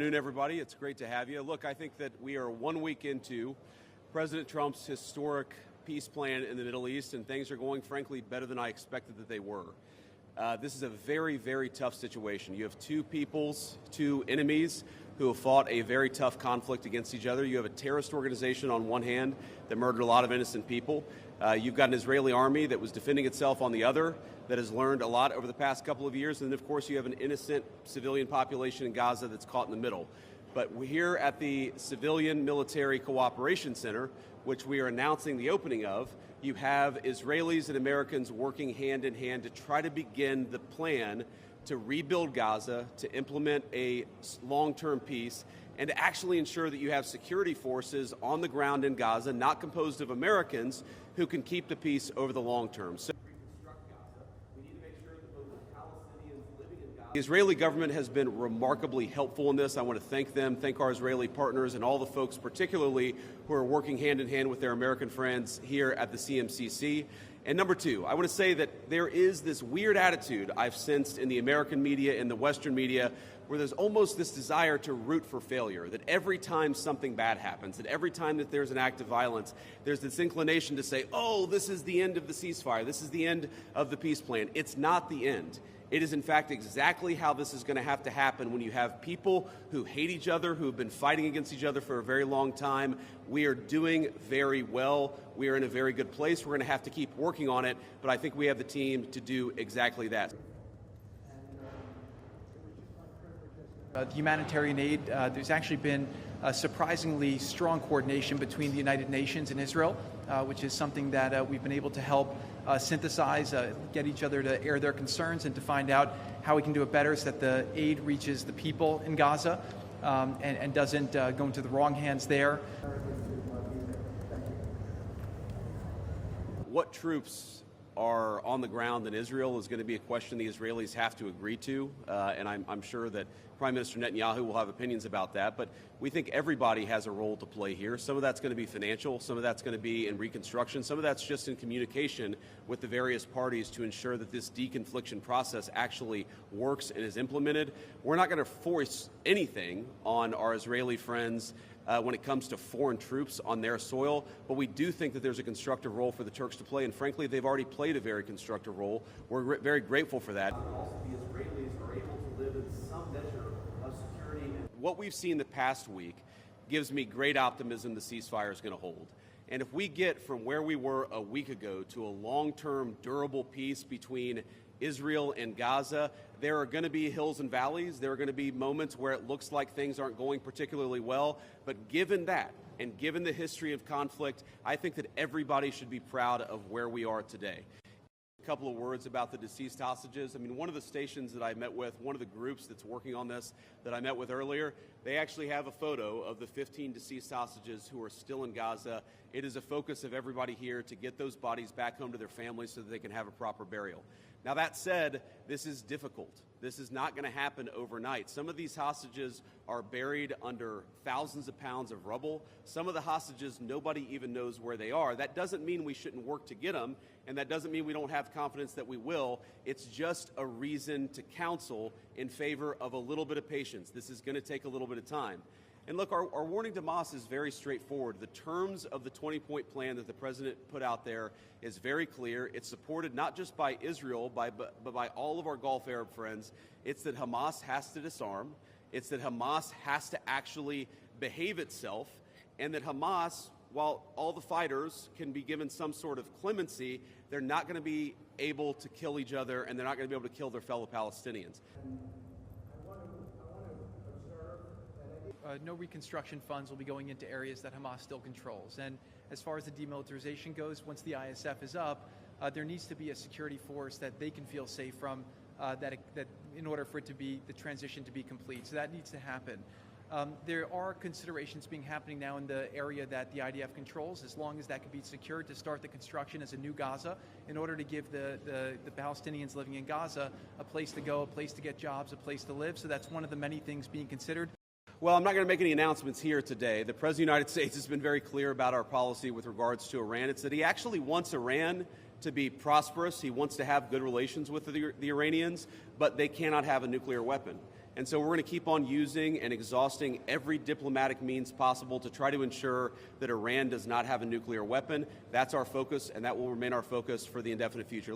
Good afternoon, everybody. It's great to have you. Look, I think that we are 1 week into President Trump's historic peace plan in the Middle East, and things are going, frankly, better than I expected that they were. This is a very, very tough situation. You have two peoples, two enemies who have fought a very tough conflict against each other. You have a terrorist organization on one hand that murdered a lot of innocent people. You've got an Israeli army that was defending itself on the other, that has learned a lot over the past couple of years. And then, of course, you have an innocent civilian population in Gaza that's caught in the middle. But we're here at the Civilian Military Cooperation Center, which we are announcing the opening of. You have Israelis and Americans working hand in hand to try to begin the plan to rebuild Gaza, to implement a long-term peace, and to actually ensure that you have security forces on the ground in Gaza, not composed of Americans, who can keep the peace over the long term. So the Israeli government has been remarkably helpful in this. I want to thank them, thank our Israeli partners, and all the folks particularly who are working hand in hand with their American friends here at the CMCC. And number two, I want to say that there is this weird attitude I've sensed in the American media and the Western media where there's almost this desire to root for failure, that every time something bad happens, that every time that there's an act of violence, there's this inclination to say, oh, this is the end of the ceasefire, this is the end of the peace plan. It's not the end. It is, in fact, exactly how this is going to have to happen when you have people who hate each other, who have been fighting against each other for a very long time. We are doing very well. We are in a very good place. We're going to have to keep working on it, but I think we have the team to do exactly that. The humanitarian aid, there's actually been a surprisingly strong coordination between the United Nations and Israel, which is something that we've been able to help synthesize, get each other to air their concerns and to find out how we can do it better so that the aid reaches the people in Gaza and doesn't go into the wrong hands there. What troops are on the ground in Israel is going to be a question the Israelis have to agree to, and I'm sure that Prime Minister Netanyahu will have opinions about that, but we think everybody has a role to play here. Some of that's going to be financial, some of that's going to be in reconstruction, some of that's just in communication with the various parties to ensure that this deconfliction process actually works and is implemented. We're not going to force anything on our Israeli friends when it comes to foreign troops on their soil, but we do think that there's a constructive role for the Turks to play, and frankly, they've already played a very constructive role. We're very grateful for that. Also, the Israelis are able to live in some measure of security. What we've seen the past week gives me great optimism the ceasefire is going to hold. And if we get from where we were a week ago to a long-term, durable peace between Israel and Gaza, there are going to be hills and valleys. There are going to be moments where it looks like things aren't going particularly well. But given that, and given the history of conflict, I think that everybody should be proud of where we are today. A couple of words about the deceased hostages. I mean, one of the stations that I met with, one of the groups that's working on this that I met with earlier, they actually have a photo of the 15 deceased hostages who are still in Gaza. It is a focus of everybody here to get those bodies back home to their families so that they can have a proper burial. Now, that said, this is difficult. This is not going to happen overnight. Some of these hostages are buried under thousands of pounds of rubble. Some of the hostages, nobody even knows where they are. That doesn't mean we shouldn't work to get them, and that doesn't mean we don't have confidence that we will. It's just a reason to counsel in favor of a little bit of patience. This is going to take a little bit of time. And look, our warning to Hamas is very straightforward. The terms of the 20-point plan that the president put out there is very clear. It's supported not just by Israel, but by all of our Gulf Arab friends. It's that Hamas has to disarm. It's that Hamas has to actually behave itself. And that Hamas, while all the fighters can be given some sort of clemency, they're not going to be able to kill each other, and they're not going to be able to kill their fellow Palestinians. No reconstruction funds will be going into areas that Hamas still controls. And as far as the demilitarization goes, once the ISF is up, there needs to be a security force that they can feel safe from, that in order for it to be the transition to be complete. So that needs to happen. There are considerations happening now in the area that the IDF controls, as long as that can be secured, to start the construction as a new Gaza in order to give the Palestinians living in Gaza a place to go, a place to get jobs, a place to live. So that's one of the many things being considered. Well, I'm not going to make any announcements here today. The President of the United States has been very clear about our policy with regards to Iran. It's that he actually wants Iran to be prosperous. He wants to have good relations with the Iranians, but they cannot have a nuclear weapon. And so we're going to keep on using and exhausting every diplomatic means possible to try to ensure that Iran does not have a nuclear weapon. That's our focus, and that will remain our focus for the indefinite future.